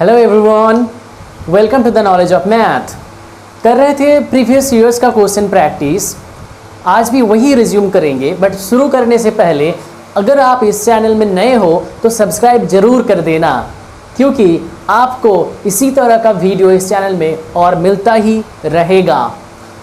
Hello everyone, welcome to the knowledge of math. कर रहे थे प्रीवियस ईयर्स का क्वेश्चन प्रैक्टिस। आज भी वही रिज्यूम करेंगे, बट शुरू करने से पहले अगर आप इस चैनल में नए हो तो सब्सक्राइब ज़रूर कर देना, क्योंकि आपको इसी तरह का वीडियो इस चैनल में और मिलता ही रहेगा।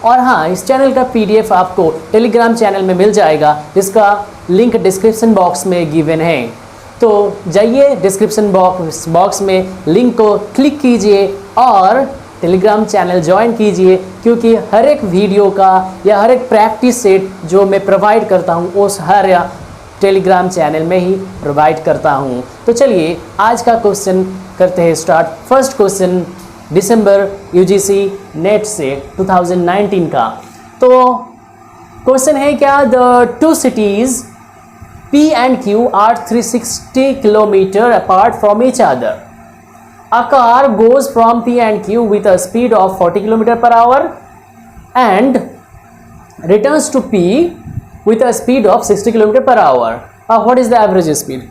और हाँ, इस चैनल का PDF आपको टेलीग्राम चैनल में मिल जाएगा, जिसका लिंक डिस्क्रिप्शन बॉक्स में गिवन है। तो जाइए डिस्क्रिप्शन बॉक्स में लिंक को क्लिक कीजिए और टेलीग्राम चैनल ज्वाइन कीजिए, क्योंकि हर एक वीडियो का या हर एक प्रैक्टिस सेट जो मैं प्रोवाइड करता हूँ उस हर टेलीग्राम चैनल में ही प्रोवाइड करता हूँ। तो चलिए आज का क्वेश्चन करते हैं स्टार्ट। फर्स्ट क्वेश्चन दिसंबर UGC नेट से 2019 का। तो क्वेश्चन है क्या, the two cities P and Q are 360 km apart from each other. A car goes from P and Q with a speed of 40 km per hour and returns to P with a speed of 60 km per hour. What is the average speed?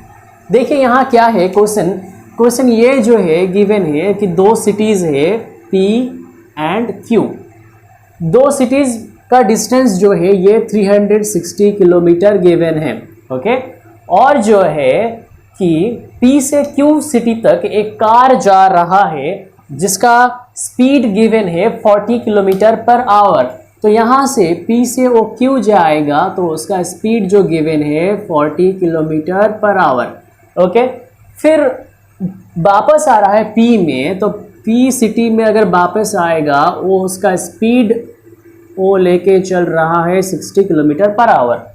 देखिए यहाँ क्या है question ये जो है given है कि दो सिटीज़ है P and Q। दो सिटीज़ का डिस्टेंस जो है ये 360 किलोमीटर गिवन है, ओके। और जो है कि P से Q सिटी तक एक कार जा रहा है जिसका स्पीड गिवन है 40 किलोमीटर पर आवर। तो यहाँ से P से वो Q जाएगा तो उसका स्पीड जो गिवन है 40 किलोमीटर पर आवर, ओके। फिर वापस आ रहा है P में, तो P सिटी में अगर वापस आएगा वो उसका स्पीड वो लेके चल रहा है 60 किलोमीटर पर आवर।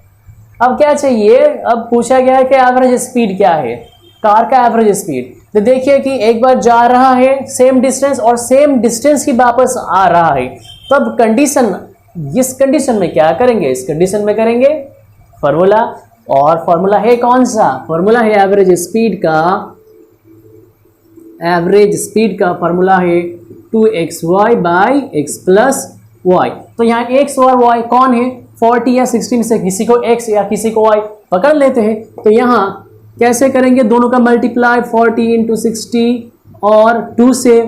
अब क्या चाहिए, अब पूछा गया है कि एवरेज स्पीड क्या है, कार का एवरेज स्पीड। तो देखिए कि एक बार जा रहा है सेम डिस्टेंस और सेम डिस्टेंस ही वापस आ रहा है, तब कंडीशन, इस कंडीशन में क्या करेंगे, इस कंडीशन में करेंगे फॉर्मूला। और फॉर्मूला है कौन सा, फॉर्मूला है एवरेज स्पीड का। एवरेज स्पीड का फॉर्मूला है 2xy by x plus y। तो यहाँ x और y कौन है, 40 या 60 में से किसी को x या किसी को y पकड़ लेते हैं। तो यहाँ कैसे करेंगे, दोनों का मल्टीप्लाई 40 इंटू 60 और 2 से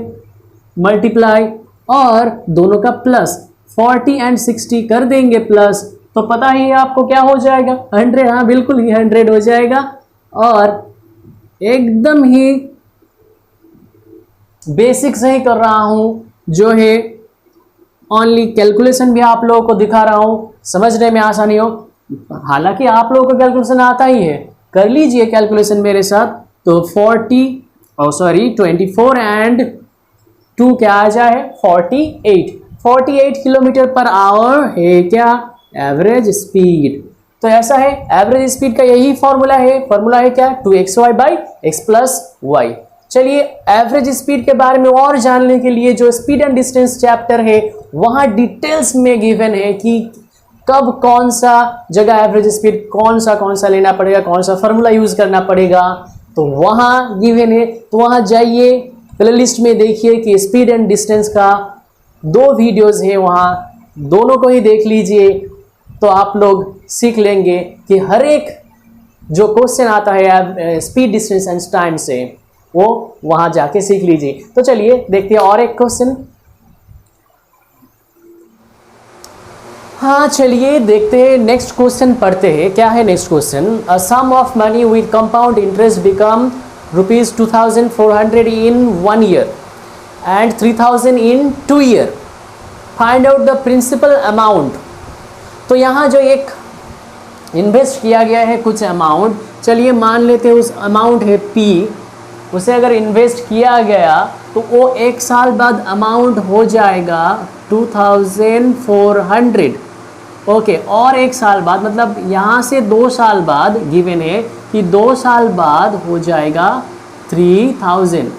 मल्टीप्लाई और दोनों का प्लस 40 एंड 60 कर देंगे प्लस, तो पता ही है आपको क्या हो जाएगा, 100। हाँ बिल्कुल ही 100 हो जाएगा। और एकदम ही बेसिक से ही कर रहा हूँ, जो है ओनली कैलकुलेशन भी आप लोगों को दिखा रहा हूँ, समझने में आसानी हो। हालांकि आप लोगों को कैलकुलेशन आता ही है, कर लीजिए कैलकुलेशन मेरे साथ। तो 24 एंड 2 क्या आ जाए, 48 किलोमीटर पर आवर है क्या एवरेज स्पीड। तो ऐसा है, एवरेज स्पीड का यही फॉर्मूला है क्या, 2xy by x plus y. चलिए एवरेज स्पीड के बारे में और जानने के लिए जो स्पीड एंड डिस्टेंस चैप्टर है वहाँ डिटेल्स में गिवन है कि कब कौन सा जगह एवरेज स्पीड कौन सा लेना पड़ेगा, कौन सा फॉर्मूला यूज करना पड़ेगा, तो वहाँ गिवन है। तो वहाँ जाइए प्लेलिस्ट में देखिए कि स्पीड एंड डिस्टेंस का 2 वीडियोस है, वहाँ दोनों को ही देख लीजिए, तो आप लोग सीख लेंगे कि हर एक जो क्वेश्चन आता है स्पीड डिस्टेंस एंड टाइम से वो वहां जाके सीख लीजिए। तो चलिए देखते हैं और एक क्वेश्चन। हाँ चलिए देखते हैं, नेक्स्ट क्वेश्चन पढ़ते हैं। क्या है next question, a sum of money with compound interest become ₹2400 in 1 year and 3000 in 2 year, find out the principal amount. तो यहाँ जो एक इन्वेस्ट किया गया है कुछ अमाउंट, चलिए मान लेते हैं उस अमाउंट है P, उसे अगर इन्वेस्ट किया गया तो वो 1 साल बाद अमाउंट हो जाएगा 2400, ओके। और 1 साल बाद मतलब यहाँ से 2 साल बाद गिवन है कि 2 साल बाद हो जाएगा 3000।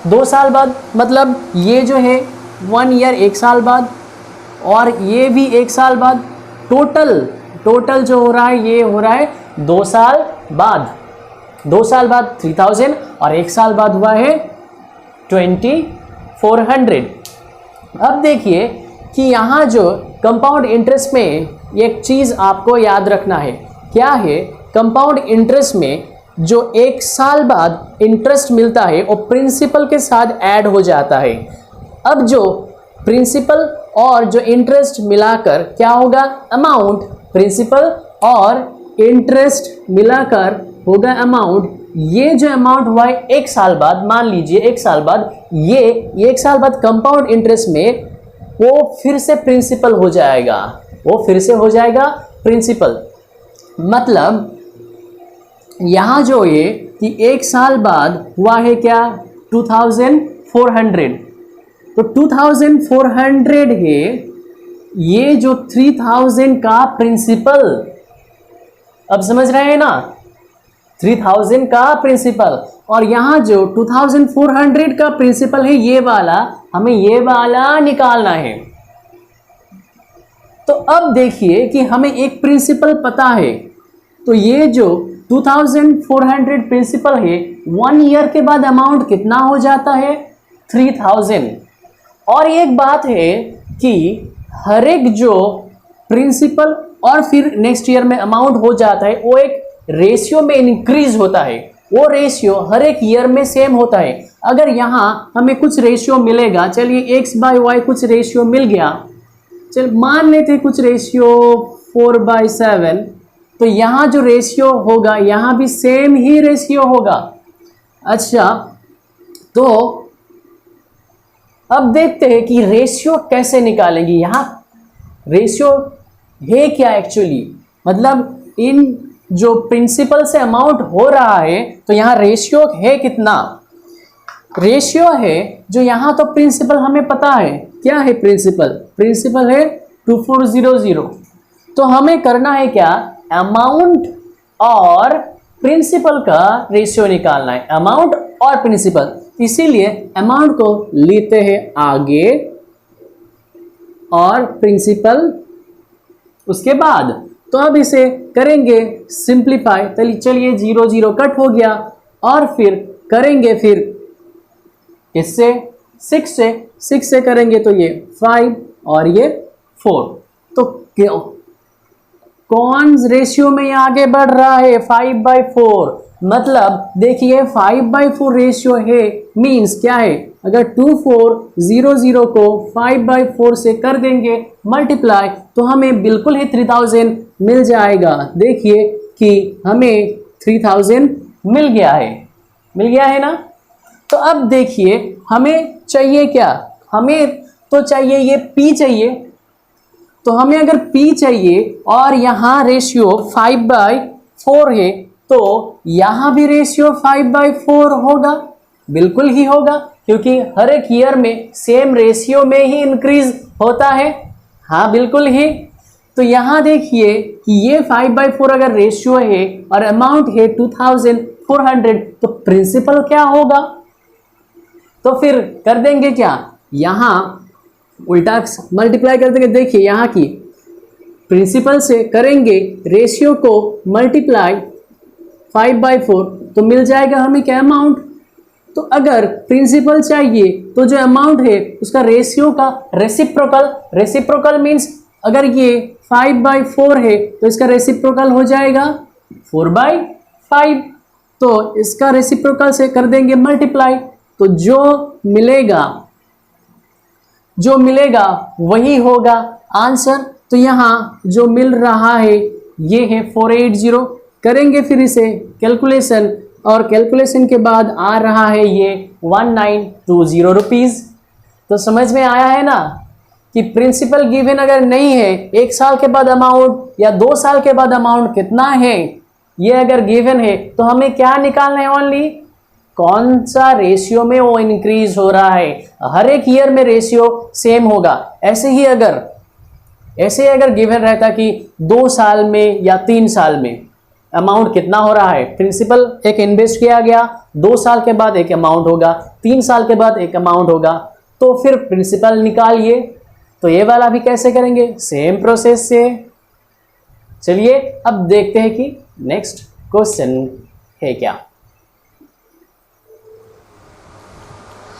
2 साल बाद मतलब ये जो है 1 ईयर 1 साल बाद और ये भी 1 साल बाद, टोटल जो हो रहा है ये हो रहा है 2 साल बाद। 2 साल बाद 3000 और 1 साल बाद हुआ है 2400। अब देखिए कि यहाँ जो कंपाउंड इंटरेस्ट में एक चीज़ आपको याद रखना है, क्या है, कंपाउंड इंटरेस्ट में जो 1 साल बाद इंटरेस्ट मिलता है वो प्रिंसिपल के साथ ऐड हो जाता है। अब जो प्रिंसिपल और जो इंटरेस्ट मिलाकर क्या होगा, अमाउंट, प्रिंसिपल और इंटरेस्ट मिलाकर होगा अमाउंट। ये जो अमाउंट हुआ है 1 साल बाद, मान लीजिए 1 साल बाद, ये 1 साल बाद कंपाउंड इंटरेस्ट में वो फिर से प्रिंसिपल हो जाएगा, वो फिर से हो जाएगा प्रिंसिपल। मतलब यहाँ जो ये कि 1 साल बाद हुआ है क्या, 2400, तो 2400 है ये जो 3000 का प्रिंसिपल। अब समझ रहे हैं ना, 3000 का प्रिंसिपल और यहाँ जो 2400 का प्रिंसिपल है ये वाला, हमें ये वाला निकालना है। तो अब देखिए कि हमें एक प्रिंसिपल पता है, तो ये जो 2400 प्रिंसिपल है 1 ईयर के बाद अमाउंट कितना हो जाता है, 3000। और एक बात है कि हर एक जो प्रिंसिपल और फिर नेक्स्ट ईयर में अमाउंट हो जाता है वो एक रेशियो में इंक्रीज होता है, वो रेशियो हर एक ईयर में सेम होता है। अगर यहाँ हमें कुछ रेशियो मिलेगा, चलिए x बाय वाई कुछ रेशियो मिल गया, चल मान लेते कुछ रेशियो 4/7, तो यहाँ जो रेशियो होगा यहाँ भी सेम ही रेशियो होगा। अच्छा, तो अब देखते हैं कि रेशियो कैसे निकालेंगे। यहाँ रेशियो है क्या एक्चुअली, मतलब इन जो प्रिंसिपल से अमाउंट हो रहा है तो यहाँ रेशियो है कितना, रेशियो है जो यहाँ तो प्रिंसिपल हमें पता है, क्या है प्रिंसिपल, प्रिंसिपल है 2400। तो हमें करना है क्या, अमाउंट और प्रिंसिपल का रेशियो निकालना है, अमाउंट और प्रिंसिपल। इसीलिए अमाउंट को लेते हैं आगे और प्रिंसिपल उसके बाद। तो अब इसे करेंगे सिंप्लीफाई, चलिए 0 0 कट हो गया और फिर करेंगे फिर इससे 6 से करेंगे तो ये 5 और ये 4। तो कौन रेशियो में ये आगे बढ़ रहा है, 5/4। मतलब देखिए 5/4 रेशियो है, मींस क्या है, अगर 2400 को 5/4 से कर देंगे मल्टीप्लाई तो हमें बिल्कुल ही 3000 मिल जाएगा। देखिए कि हमें 3000 मिल गया है ना। तो अब देखिए हमें चाहिए क्या, हमें तो चाहिए ये P चाहिए। तो हमें अगर P चाहिए और यहाँ रेशियो 5/4 है तो यहाँ भी रेशियो 5/4 होगा, बिल्कुल ही होगा, क्योंकि हर एक ईयर में सेम रेशियो में ही इंक्रीज होता है। हाँ बिल्कुल ही। तो यहाँ देखिए कि ये 5/4 अगर रेशियो है और अमाउंट है 2400, तो प्रिंसिपल क्या होगा, तो फिर कर देंगे क्या, यहाँ उल्टा मल्टीप्लाई कर देंगे। देखिए यहाँ की प्रिंसिपल से करेंगे रेशियो को मल्टीप्लाई 5/4 तो मिल जाएगा हमें क्या, अमाउंट। तो अगर प्रिंसिपल चाहिए तो जो अमाउंट है उसका रेशियो का रेसिप्रोकल मीन्स अगर ये 5/4 है तो इसका रेसिप्रोकल हो जाएगा 4/5। तो इसका रेसिप्रोकल से कर देंगे मल्टीप्लाई, तो जो मिलेगा वही होगा आंसर। तो यहाँ जो मिल रहा है ये है 480। करेंगे फिर इसे कैलकुलेशन और कैलकुलेशन के बाद आ रहा है ये 1920 रुपीज़। तो समझ में आया है ना कि प्रिंसिपल गिवन अगर नहीं है, 1 साल के बाद अमाउंट या 2 साल के बाद अमाउंट कितना है ये अगर गिवन है तो हमें क्या निकालना है, ओनली कौन सा रेशियो में वो इंक्रीज हो रहा है। हर एक ईयर में रेशियो सेम होगा। ऐसे ही अगर गिवन रहता कि 2 साल में या 3 साल में अमाउंट कितना हो रहा है, प्रिंसिपल एक इन्वेस्ट किया गया, 2 साल के बाद एक अमाउंट होगा, 3 साल के बाद एक अमाउंट होगा, तो फिर प्रिंसिपल निकालिए। तो ये वाला भी कैसे करेंगे, सेम प्रोसेस से। चलिए अब देखते हैं कि नेक्स्ट क्वेश्चन है क्या।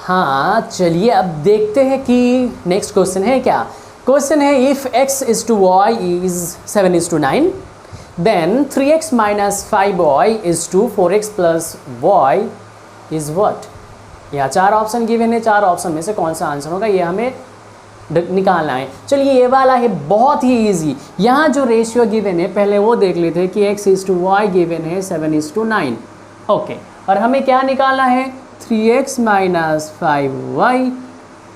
हाँ चलिए अब देखते हैं कि नेक्स्ट क्वेश्चन है क्या। क्वेश्चन है if x is to y is 7:9, then 3x minus 5y is to 4x plus y is what. यहाँ 4 ऑप्शन गिवन है, 4 ऑप्शन में से कौन सा आंसर होगा ये हमें निकालना है। चलिए ये वाला है बहुत ही इजी। यहाँ जो रेशियो गिवन है पहले वो देख लेते हैं कि x is to y given है 7:9। ओके, और हमें क्या निकालना है 3x minus 5y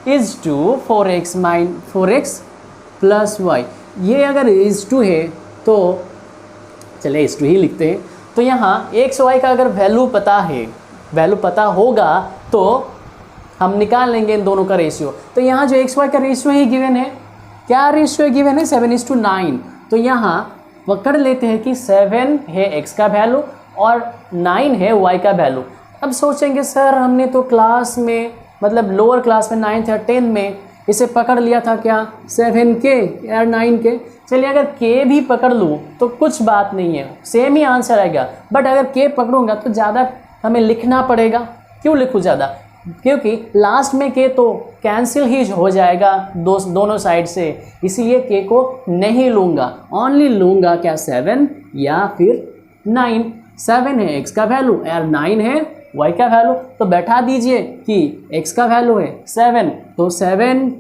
is to 4x plus y। ये अगर इज टू है तो चले इज टू ही लिखते हैं। तो यहाँ x y का अगर वैल्यू पता है, वैल्यू पता होगा तो हम निकाल लेंगे इन दोनों का रेशियो। तो यहाँ जो एक्स वाई का रेशियो ही गिवन है, क्या रेशियो गिवन है 7:9। तो यहाँ पकड़ लेते हैं कि 7 है x का वैल्यू और 9 है y का वैल्यू। अब सोचेंगे सर हमने तो क्लास में मतलब लोअर क्लास में 9th या 10th में इसे पकड़ लिया था क्या 7k या 9k। चलिए अगर k भी पकड़ लूँ तो कुछ बात नहीं है, सेम ही आंसर आएगा। बट अगर k पकड़ूंगा तो ज़्यादा हमें लिखना पड़ेगा। क्यों लिखूँ ज़्यादा? क्योंकि लास्ट में k तो कैंसिल ही हो जाएगा दोनों साइड से, इसीलिए k को नहीं लूँगा, ओनली लूँगा क्या 7 या फिर 9। 7 है x का वैल्यू और 9 है y का वैल्यू। तो बैठा दीजिए कि x का वैल्यू है 7 तो 7,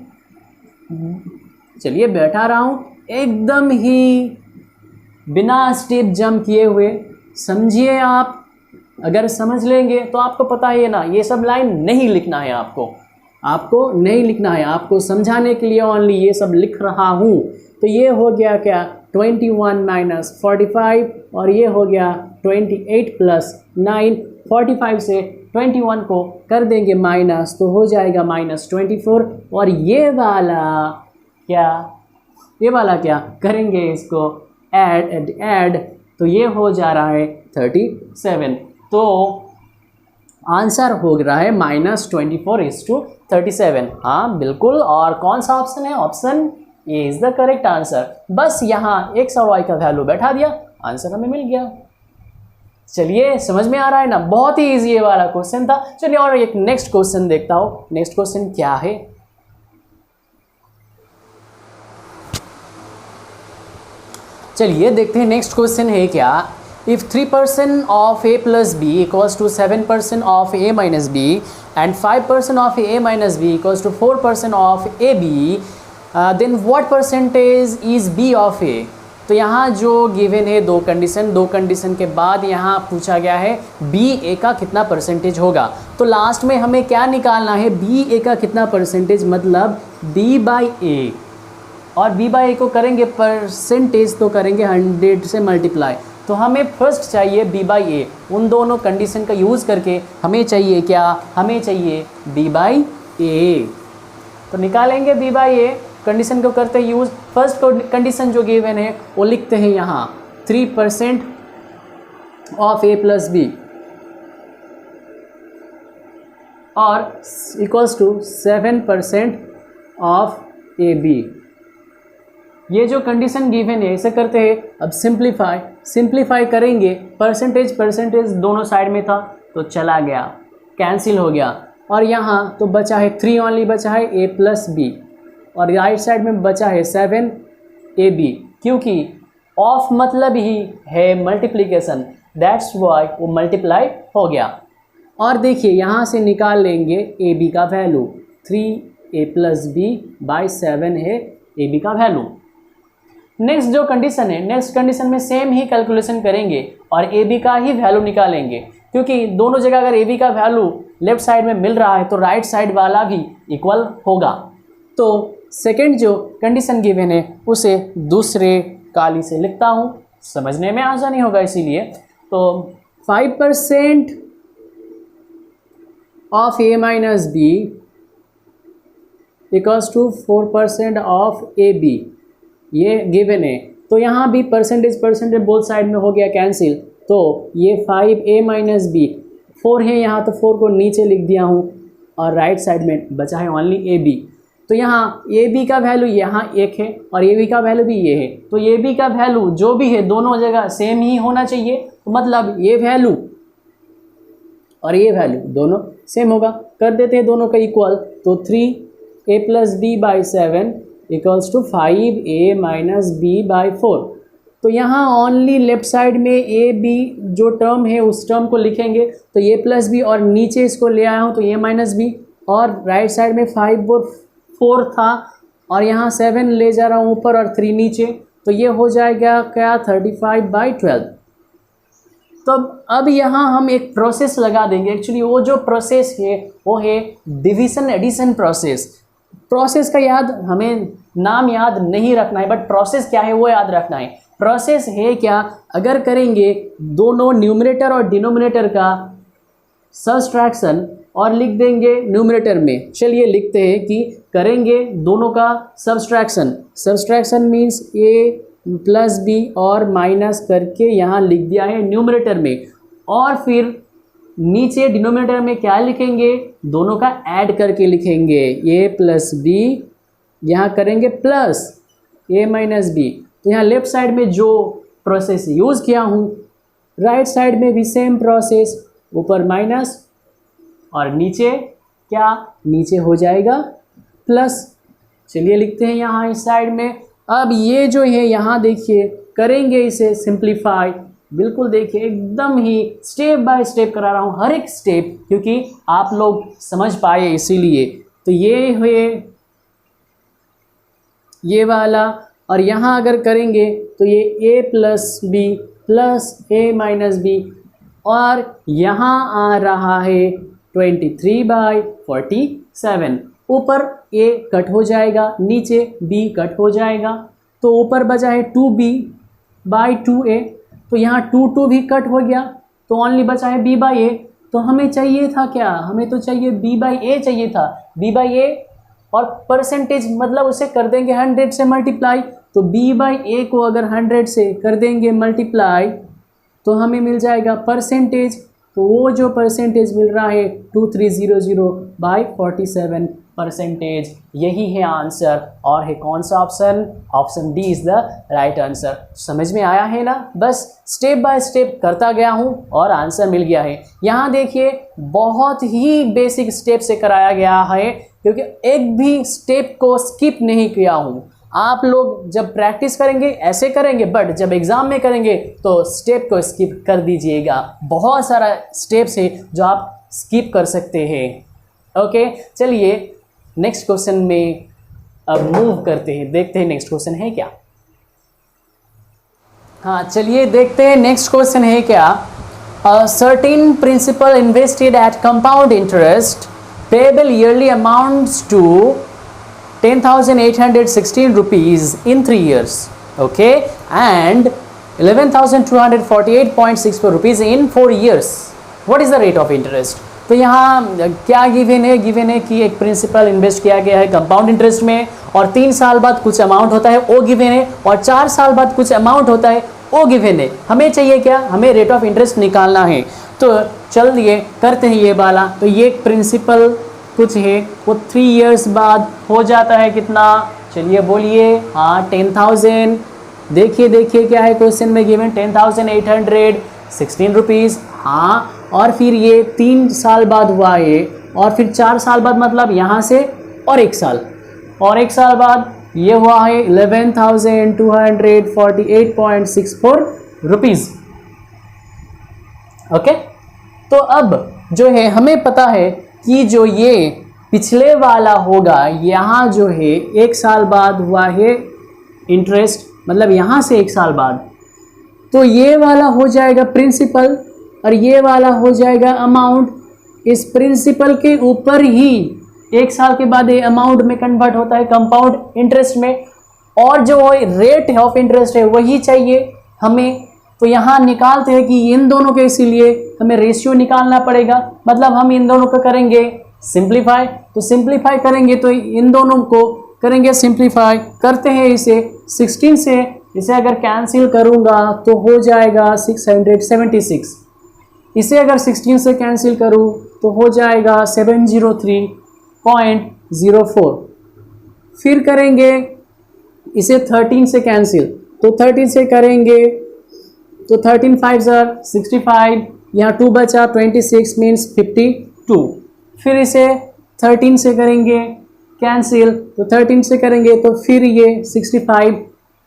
चलिए बैठा रहा हूँ एकदम ही बिना स्टेप जंप किए हुए। समझिए आप, अगर समझ लेंगे तो आपको पता है ना, ये सब लाइन नहीं लिखना है आपको नहीं लिखना है, आपको समझाने के लिए ओनली ये सब लिख रहा हूँ। तो ये हो गया क्या 21 माइनस 45 और ये हो गया 28 प्लस 9। 45 से 21 को कर देंगे माइनस तो हो जाएगा -24 और ये वाला क्या करेंगे इसको ऐड तो ये हो जा रहा है 37। तो आंसर हो रहा है -24:37। हाँ बिल्कुल। और कौन सा ऑप्शन है? Option A is the correct answer. बस यहाँ x और y का वैल्यू बैठा दिया, आंसर हमें मिल गया। चलिए समझ में आ रहा है ना, बहुत ही इजी ये वाला क्वेश्चन था। चलिए और एक नेक्स्ट क्वेश्चन देखता हूँ। नेक्स्ट क्वेश्चन क्या है? चलिए देखते हैं नेक्स्ट क्वेश्चन है क्या। If 3% of a plus b equals to 7% of a minus b and 5% of a minus b equals to 4% of ab, then what percentage is b of a? तो यहाँ जो गिवन है दो कंडीशन के बाद यहाँ पूछा गया है बी ए का कितना परसेंटेज होगा। तो लास्ट में हमें क्या निकालना है, बी ए का कितना परसेंटेज, मतलब b बाई ए। और b बाई ए को करेंगे परसेंटेज तो करेंगे 100 से मल्टीप्लाई। तो हमें फर्स्ट चाहिए b बाई ए। उन दोनों कंडीशन का यूज़ करके हमें चाहिए क्या, हमें चाहिए b बाई ए। तो निकालेंगे b बाई ए, कंडीशन को करते हैं यूज़। फर्स्ट कंडीशन जो गिवन है वो लिखते हैं यहाँ 3% ऑफ a प्लस बी और equals to 7% of A B. ये जो कंडीशन गिवन है इसे करते हैं अब सिंप्लीफाई करेंगे। परसेंटेज दोनों साइड में था तो चला गया, कैंसिल हो गया। और यहाँ तो बचा है 3 ओनली बचा है a प्लस बी और राइट साइड में बचा है 7ab, क्योंकि ऑफ मतलब ही है मल्टीप्लिकेशन, दैट्स वाई वो मल्टीप्लाई हो गया। और देखिए यहाँ से निकाल लेंगे ab का value, 3a plus B by 7 है ab का वैल्यू। नेक्स्ट जो कंडीशन है, नेक्स्ट कंडीशन में सेम ही कैलकुलेशन करेंगे और AB का ही वैल्यू निकालेंगे, क्योंकि दोनों जगह अगर AB का वैल्यू लेफ्ट साइड में मिल रहा है तो राइट साइड वाला भी इक्वल होगा। तो सेकंड जो कंडीशन गिवन है उसे दूसरे काली से लिखता हूँ, समझने में आसानी होगा इसीलिए। तो 5% of A minus B equals to 4% of AB, ये गिवन है। तो यहाँ भी परसेंटेज बोथ साइड में हो गया कैंसिल। तो ये 5a माइनस बी 4 है यहाँ, तो 4 को नीचे लिख दिया हूँ और राइट साइड में बचा है ओनली ab। तो यहाँ ab का वैल्यू यहाँ 1 है और ab का वैल्यू भी ये है। तो ab का वैल्यू जो भी है दोनों जगह सेम ही होना चाहिए, तो मतलब ये वैल्यू और ये वैल्यू दोनों सेम होगा। कर देते हैं दोनों का इक्वल। तो 3a plus B by 7 equals to 5a minus B by 4। तो यहाँ ओनली लेफ्ट साइड में ए बी जो टर्म है उस टर्म को लिखेंगे, तो ए प्लस बी, और नीचे इसको ले आया हूँ तो ए माइनस बी, और राइट साइड में 5 और 4 था और यहाँ 7 ले जा रहा हूँ ऊपर और 3 नीचे, तो ये हो जाएगा क्या 35/12। तो अब यहाँ हम एक प्रोसेस लगा देंगे। एक्चुअली वो जो प्रोसेस है वो है डिवीज़न एडिशन प्रोसेस। प्रोसेस का हमें नाम याद नहीं रखना है, बट प्रोसेस क्या है वो याद रखना है। प्रोसेस है क्या, अगर करेंगे दोनों न्यूमरेटर और डिनोमिनेटर का सब्सट्रैक्शन और लिख देंगे न्यूमरेटर में। चलिए लिखते हैं कि करेंगे दोनों का सब्सट्रैक्शन। सब्सट्रैक्शन मीन्स ए प्लस बी और माइनस करके यहाँ लिख दिया है न्यूमरेटर में, और फिर नीचे डिनोमिनेटर में क्या लिखेंगे, दोनों का ऐड करके लिखेंगे। ए प्लस बी यहाँ करेंगे प्लस ए माइनस बी। तो यहाँ लेफ्ट साइड में जो प्रोसेस यूज़ किया हूँ, राइट साइड में भी सेम प्रोसेस, ऊपर माइनस और नीचे क्या, नीचे हो जाएगा प्लस। चलिए लिखते हैं यहाँ इस साइड में। अब ये जो है यहाँ देखिए, करेंगे इसे सिंप्लीफाई। बिल्कुल देखिए एकदम ही स्टेप बाय स्टेप करा रहा हूँ, हर एक स्टेप, क्योंकि आप लोग समझ पाए इसीलिए। तो ये हुए ये वाला, और यहाँ अगर करेंगे तो ये a plus B plus A minus B, और यहाँ आ रहा है 23/47। ऊपर a कट हो जाएगा, नीचे b कट हो जाएगा, तो ऊपर बचा है 2b/2a। तो यहाँ 2 भी कट हो गया, तो ओनली बचा है b/a। तो हमें चाहिए था क्या, हमें तो चाहिए b/a चाहिए था। b/a और परसेंटेज मतलब उसे कर देंगे 100 से मल्टीप्लाई। तो b/a को अगर 100 से कर देंगे मल्टीप्लाई तो हमें मिल जाएगा परसेंटेज। तो वो जो परसेंटेज मिल रहा है 2300/47 परसेंटेज, यही है आंसर। और है कौन सा option, option D is the right answer. समझ में आया है ना, बस स्टेप बाय स्टेप करता गया हूँ और आंसर मिल गया है। यहाँ देखिए बहुत ही बेसिक स्टेप से कराया गया है, क्योंकि एक भी स्टेप को स्किप नहीं किया हूँ। आप लोग जब प्रैक्टिस करेंगे ऐसे करेंगे, बट जब एग्ज़ाम में करेंगे तो स्टेप को स्किप कर दीजिएगा। बहुत सारा स्टेप्स है जो आप स्किप कर सकते हैं। ओके, चलिए नेक्स्ट क्वेश्चन में अब मूव करते हैं, देखते हैं नेक्स्ट क्वेश्चन है क्या। हाँ चलिए देखते हैं नेक्स्ट क्वेश्चन है क्या। Certain principal invested at compound interest payable yearly amounts to 10,816 rupees in 3 years, okay, and 11,248.64 rupees in 4 years. What is the rate of interest? तो यहाँ क्या गिवन है, गिवन है कि एक प्रिंसिपल इन्वेस्ट किया गया है कंपाउंड इंटरेस्ट में, और 3 साल बाद कुछ अमाउंट होता है वो गिवन है, और 4 साल बाद कुछ अमाउंट होता है वो गिवन है। हमें चाहिए क्या, हमें रेट ऑफ इंटरेस्ट निकालना है। तो चलिए करते हैं ये वाला। तो ये प्रिंसिपल कुछ है वो 3 इयर्स बाद हो जाता है कितना, चलिए बोलिए। हाँ 10,000। देखिए देखिए क्या है क्वेश्चन में गिवन, 10,816 रुपीज़। हाँ, और फिर ये 3 साल बाद हुआ है, और फिर 4 साल बाद मतलब यहाँ से और 1 साल, और 1 साल बाद ये हुआ है 11,248.64 रुपीज़। ओके, तो अब जो है हमें पता है कि जो ये पिछले वाला होगा, यहाँ जो है 1 साल बाद हुआ है इंटरेस्ट, मतलब यहाँ से 1 साल बाद, तो ये वाला हो जाएगा प्रिंसिपल और ये वाला हो जाएगा अमाउंट। इस प्रिंसिपल के ऊपर ही 1 साल के बाद ये अमाउंट में कन्वर्ट होता है कंपाउंड इंटरेस्ट में, और जो रेट ऑफ इंटरेस्ट है वही चाहिए हमें। तो यहाँ निकालते हैं कि इन दोनों के, इसीलिए हमें रेशियो निकालना पड़ेगा, मतलब हम इन दोनों को करेंगे सिंप्लीफाई। तो सिंप्लीफाई करेंगे तो इन दोनों को करेंगे सिंप्लीफाई, करते हैं इसे 16 से। इसे अगर कैंसिल करूँगा तो हो जाएगा 676। इसे अगर 16 से कैंसिल करूँ तो हो जाएगा 703.04। फिर करेंगे इसे 13 से कैंसिल, तो 13 से करेंगे तो 13 5 65, यहाँ 2 बचा 26 मीन्स 52। फिर इसे 13 से करेंगे कैंसिल, तो 13 से करेंगे तो फिर ये 65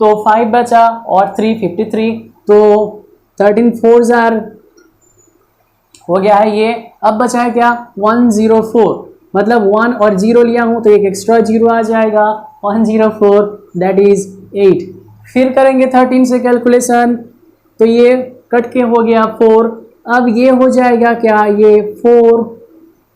तो 5 बचा और 3 53, तो 13 4 हो गया है ये। अब बचा है क्या 104, मतलब 1 और 0 लिया हूं तो एक एक्स्ट्रा 0 आ जाएगा, 104 दैट इज 8। फिर करेंगे 13 से कैलकुलेशन, तो ये कट के हो गया 4। अब ये हो जाएगा क्या, ये 4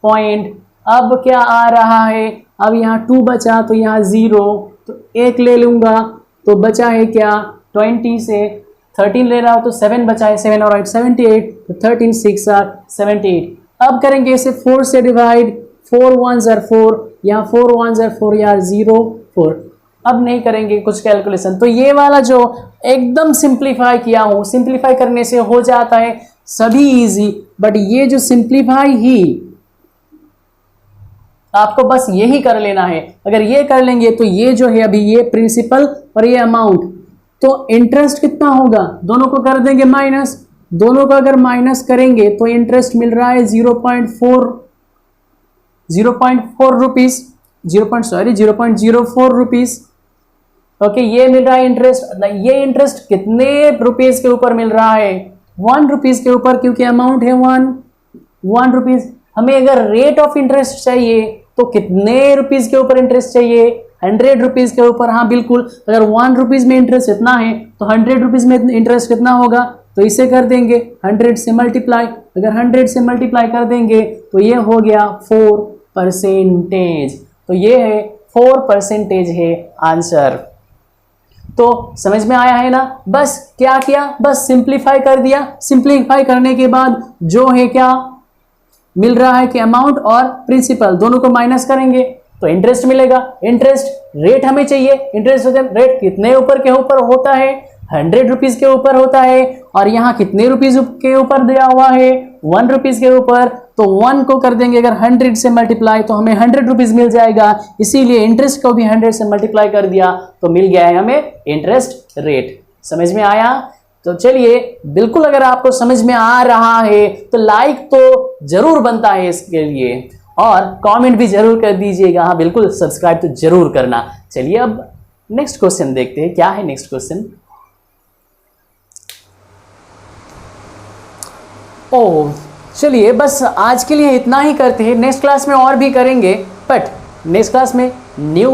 पॉइंट। अब क्या आ रहा है, अब यहाँ 2 बचा तो यहाँ 0, तो 1 ले लूंगा, तो बचा है क्या 20 से 13 ले रहा हो तो 7 बचा है, 7 और 8 78, तो 13 6 78। अब करेंगे इसे 4 से डिवाइड, 4 1 4, यहाँ 4 1 4 यार 0 4। अब नहीं करेंगे कुछ कैलकुलेशन, तो ये वाला जो एकदम सिंप्लीफाई किया हूँ, सिंप्लीफाई करने से हो जाता है सभी इजी, बट ये जो सिंप्लीफाई ही आपको बस यही कर लेना है। अगर ये कर लेंगे तो ये जो है अभी ये प्रिंसिपल और ये अमाउंट, तो इंटरेस्ट कितना होगा, दोनों को कर देंगे माइनस, दोनों को अगर माइनस करेंगे तो इंटरेस्ट मिल रहा है 0.4 रुपीज, 0.04 रुपीज। ओके, ये मिल रहा है इंटरेस्ट। ये इंटरेस्ट कितने रुपीज के ऊपर मिल रहा है, 1 रुपीज के ऊपर, क्योंकि अमाउंट है 1 रुपीज। हमें अगर रेट ऑफ इंटरेस्ट चाहिए तो कितने रुपीज के ऊपर इंटरेस्ट चाहिए, 100 रुपीज के ऊपर। हाँ बिल्कुल, अगर 1 रुपीज में इंटरेस्ट इतना है तो 100 रुपीज में इंटरेस्ट कितना होगा, तो इसे कर देंगे 100 से मल्टीप्लाई। अगर 100 से मल्टीप्लाई कर देंगे तो ये हो गया 4%, तो ये है 4% है आंसर। तो समझ में आया है ना, बस क्या किया, बस सिंप्लीफाई कर दिया। सिंप्लीफाई करने के बाद जो है क्या मिल रहा है कि अमाउंट और प्रिंसिपल दोनों को माइनस करेंगे तो इंटरेस्ट मिलेगा। इंटरेस्ट रेट हमें चाहिए, इंटरेस्ट रेट कितने ऊपर के ऊपर होता है, 100 रुपीज के ऊपर होता है, और यहाँ कितने रुपीज के ऊपर दिया हुआ है, 1 रुपीज के ऊपर। तो 1 को कर देंगे अगर 100 से मल्टीप्लाई तो हमें 100 रुपीज मिल जाएगा, इसीलिए इंटरेस्ट को भी 100 से मल्टीप्लाई कर दिया तो मिल गया है हमें इंटरेस्ट रेट। समझ में आया? तो चलिए, बिल्कुल अगर आपको समझ में आ रहा है तो लाइक तो जरूर बनता है इसके लिए, और कमेंट भी जरूर कर दीजिएगा। हाँ बिल्कुल, सब्सक्राइब तो जरूर करना। चलिए अब नेक्स्ट क्वेश्चन देखते हैं, क्या है नेक्स्ट क्वेश्चन। ओह चलिए, बस आज के लिए इतना ही करते हैं, नेक्स्ट क्लास में और भी करेंगे, बट नेक्स्ट क्लास में न्यू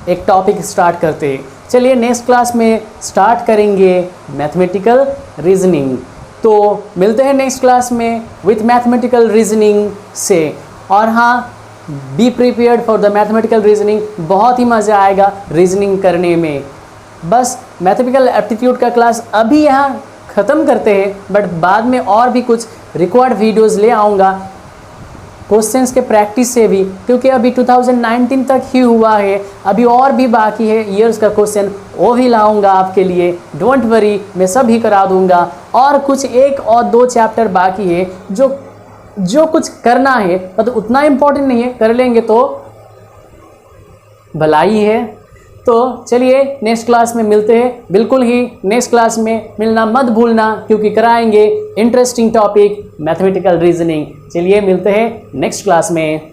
एक टॉपिक स्टार्ट करते हैं। चलिए नेक्स्ट क्लास में स्टार्ट करेंगे मैथमेटिकल रीजनिंग। तो मिलते हैं नेक्स्ट क्लास में विथ मैथमेटिकल रीजनिंग से। और हाँ, be prepared for the mathematical reasoning, बहुत ही मज़ा आएगा रीजनिंग करने में। बस मैथमेटिकल एप्टीट्यूड का क्लास अभी यहाँ ख़त्म करते हैं, बट बाद में और भी कुछ रिकॉर्ड वीडियोस ले आऊँगा क्वेश्चंस के प्रैक्टिस से भी, क्योंकि अभी 2019 तक ही हुआ है, अभी और भी बाकी है ईयर्स का क्वेश्चन, वो भी लाऊंगा आपके लिए। डोंट वरी, मैं सब ही करा दूंगा। और कुछ 1 और 2 चैप्टर बाकी है जो कुछ करना है, मतलब उतना इम्पोर्टेंट नहीं है, कर लेंगे तो भलाई है। तो चलिए नेक्स्ट क्लास में मिलते हैं, बिल्कुल ही नेक्स्ट क्लास में मिलना मत भूलना, क्योंकि कराएंगे इंटरेस्टिंग टॉपिक मैथमेटिकल रीजनिंग। चलिए मिलते हैं नेक्स्ट क्लास में।